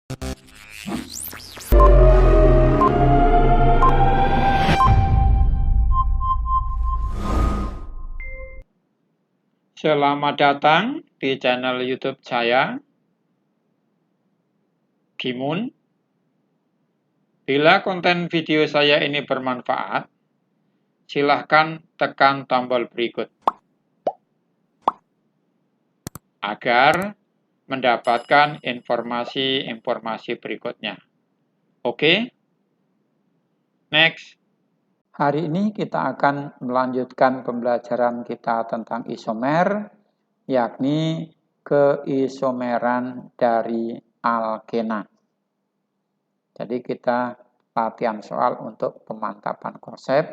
Selamat datang di channel YouTube saya, Gimun. Bila konten video saya ini bermanfaat, silahkan tekan tombol berikut agar mendapatkan informasi-informasi berikutnya. Oke? Next. Hari ini kita akan melanjutkan pembelajaran kita tentang isomer, yakni keisomeran dari alkena. Jadi kita latihan soal untuk pemantapan konsep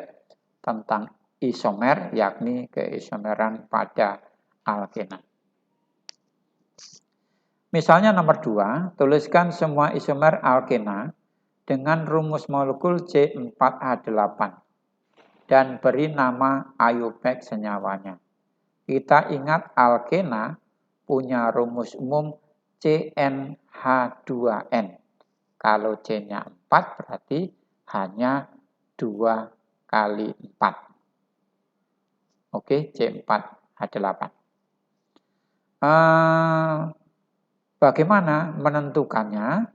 tentang isomer, yakni keisomeran pada alkena. Misalnya nomor 2, tuliskan semua isomer alkena dengan rumus molekul C4H8 dan beri nama IUPAC senyawanya. Kita ingat alkena punya rumus umum CnH2n. Kalau C-nya 4 berarti hanya 2 kali 4. Oke, C4H8. Bagaimana menentukannya?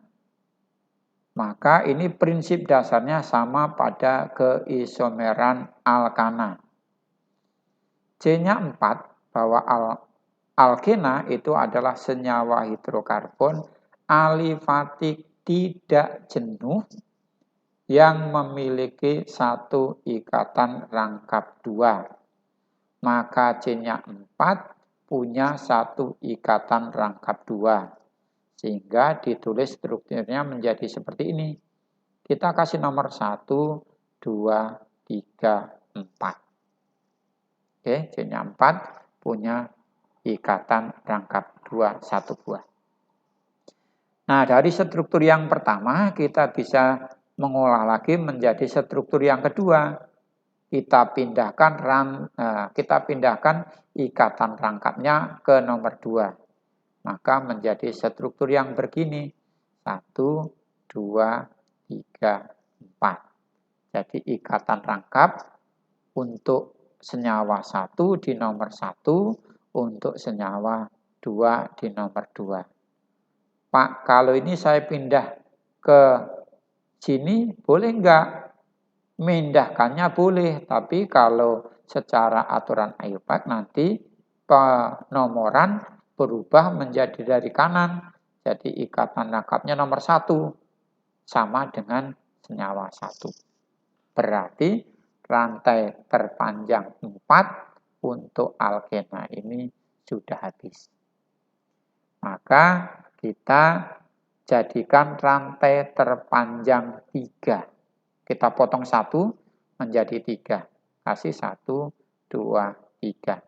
Maka ini prinsip dasarnya sama pada keisomeran alkana. C-nya 4, bahwa alkena itu adalah senyawa hidrokarbon alifatik tidak jenuh yang memiliki satu ikatan rangkap 2. Maka C-nya 4 punya satu ikatan rangkap 2. Sehingga ditulis strukturnya menjadi seperti ini. Kita kasih nomor 1, 2, 3, 4. Oke, C-nya 4 punya ikatan rangkap 2, 1 buah. Nah, dari struktur yang pertama kita bisa mengolah lagi menjadi struktur yang kedua. Kita pindahkan ikatan rangkapnya ke nomor 2. Maka menjadi struktur yang begini. 1, 2, 3, 4. Jadi ikatan rangkap untuk senyawa 1 di nomor 1, untuk senyawa 2 di nomor 2. Pak, kalau ini saya pindah ke sini boleh enggak? Memindahkannya boleh, tapi kalau secara aturan IUPAC nanti penomoran berubah menjadi dari kanan. Jadi ikatan rangkapnya nomor 1 sama dengan senyawa 1. Berarti rantai terpanjang 4 untuk alkena ini sudah habis. Maka kita jadikan rantai terpanjang 3. Kita potong 1 menjadi 3. Kasih 1, 2, 3.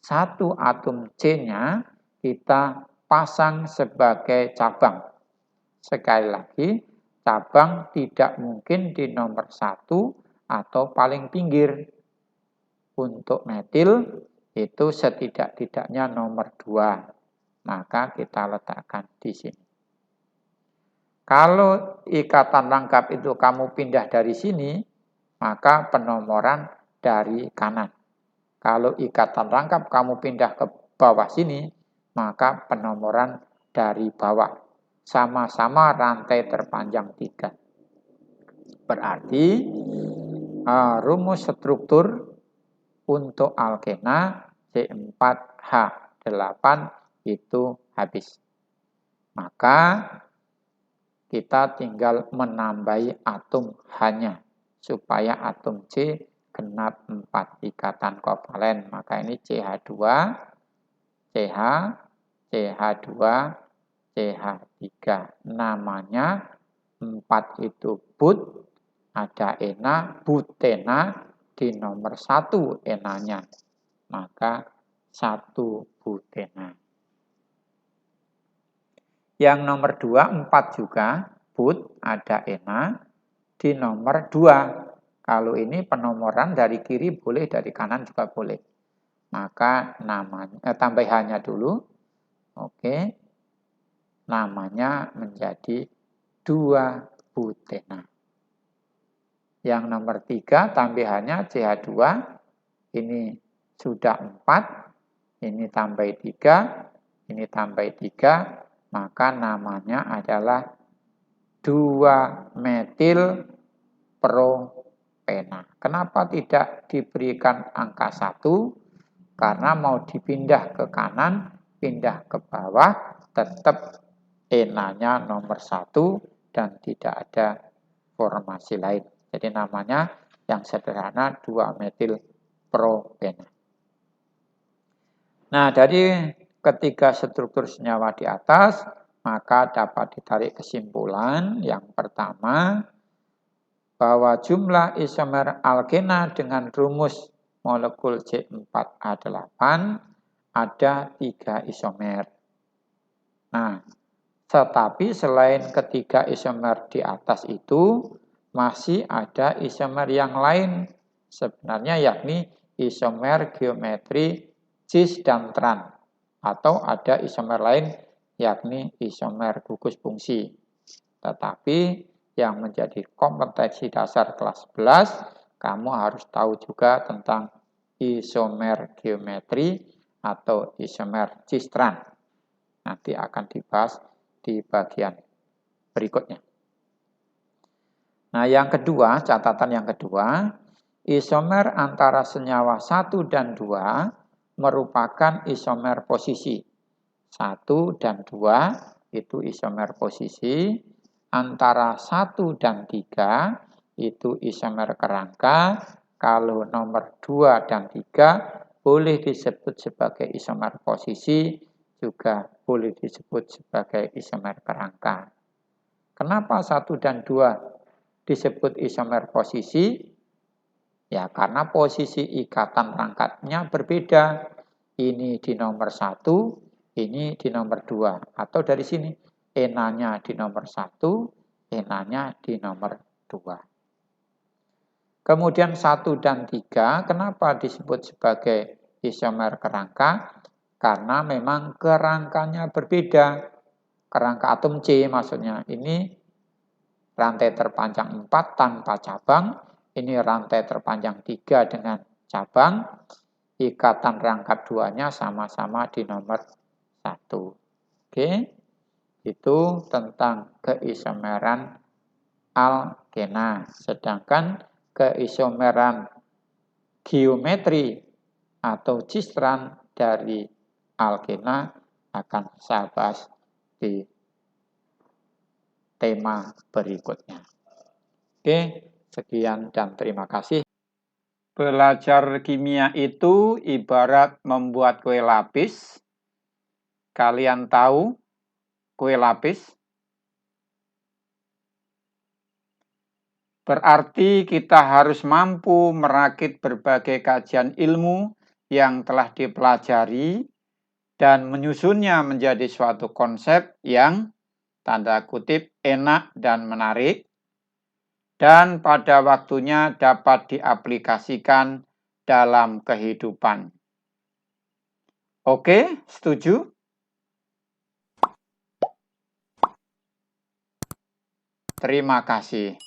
1 atom C-nya kita pasang sebagai cabang. Sekali lagi, cabang tidak mungkin di nomor 1 atau paling pinggir. Untuk metil itu setidak-tidaknya nomor 2. Maka kita letakkan di sini. Kalau ikatan rangkap itu kamu pindah dari sini, maka penomoran dari kanan. Kalau ikatan rangkap kamu pindah ke bawah sini, maka penomoran dari bawah. Sama-sama rantai terpanjang 3. Berarti rumus struktur untuk alkena C4H8 itu habis. Maka kita tinggal menambahi atom H-nya supaya atom C genap 4 ikatan kovalen. Maka ini CH2, CH, CH2, CH3. Namanya 4 itu but, ada ena, butena, di nomor 1 enanya. Maka 1 butena. Yang nomor 2, 4 juga, but, ada ena, di nomor 2. Kalau ini penomoran dari kiri boleh, dari kanan juga boleh. Maka namanya tambahannya dulu. Oke. Namanya menjadi 2-butena. Yang nomor 3 tambahannya CH2, ini sudah 4, ini tambah 3, ini tambah 3, maka namanya adalah 2-metil propena. Kenapa tidak diberikan angka 1? Karena mau dipindah ke kanan, pindah ke bawah, tetap enanya nomor 1 dan tidak ada formasi lain. Jadi namanya yang sederhana 2-metil propena. Nah, dari ketiga struktur senyawa di atas, maka dapat ditarik kesimpulan yang pertama, bahwa jumlah isomer alkena dengan rumus molekul C4H8 ada 3 isomer. Nah, tetapi selain ketiga isomer di atas itu, masih ada isomer yang lain sebenarnya, yakni isomer geometri cis dan tran, atau ada isomer lain yakni isomer gugus fungsi. Tetapi yang menjadi kompetensi dasar kelas 11, kamu harus tahu juga tentang isomer geometri atau isomer cis tran. Nanti akan dibahas di bagian berikutnya. Nah, yang kedua, catatan yang kedua, isomer antara senyawa 1 dan 2 merupakan isomer posisi. 1 dan 2 itu isomer posisi, antara 1 dan 3 itu isomer kerangka, kalau nomor 2 dan 3 boleh disebut sebagai isomer posisi, juga boleh disebut sebagai isomer kerangka. Kenapa 1 dan 2 disebut isomer posisi? Ya, karena posisi ikatan rangkapnya berbeda. Ini di nomor 1, ini di nomor 2. Atau dari sini, enanya di nomor 1, enanya di nomor 2. Kemudian 1 dan 3, kenapa disebut sebagai isomer kerangka? Karena memang kerangkanya berbeda. Kerangka atom C maksudnya. Ini rantai terpanjang 4 tanpa cabang, ini rantai terpanjang 3 dengan cabang, ikatan rangkap 2-nya sama-sama di nomor 1. Oke, itu tentang keisomeran alkena. Sedangkan keisomeran geometri atau cis tran dari alkena akan saya bahas di tema berikutnya. Oke, sekian dan terima kasih. Belajar kimia itu ibarat membuat kue lapis. Kalian tahu kue lapis? Berarti kita harus mampu merakit berbagai kajian ilmu yang telah dipelajari dan menyusunnya menjadi suatu konsep yang tanda kutip enak dan menarik, dan pada waktunya dapat diaplikasikan dalam kehidupan. Oke, setuju? Terima kasih.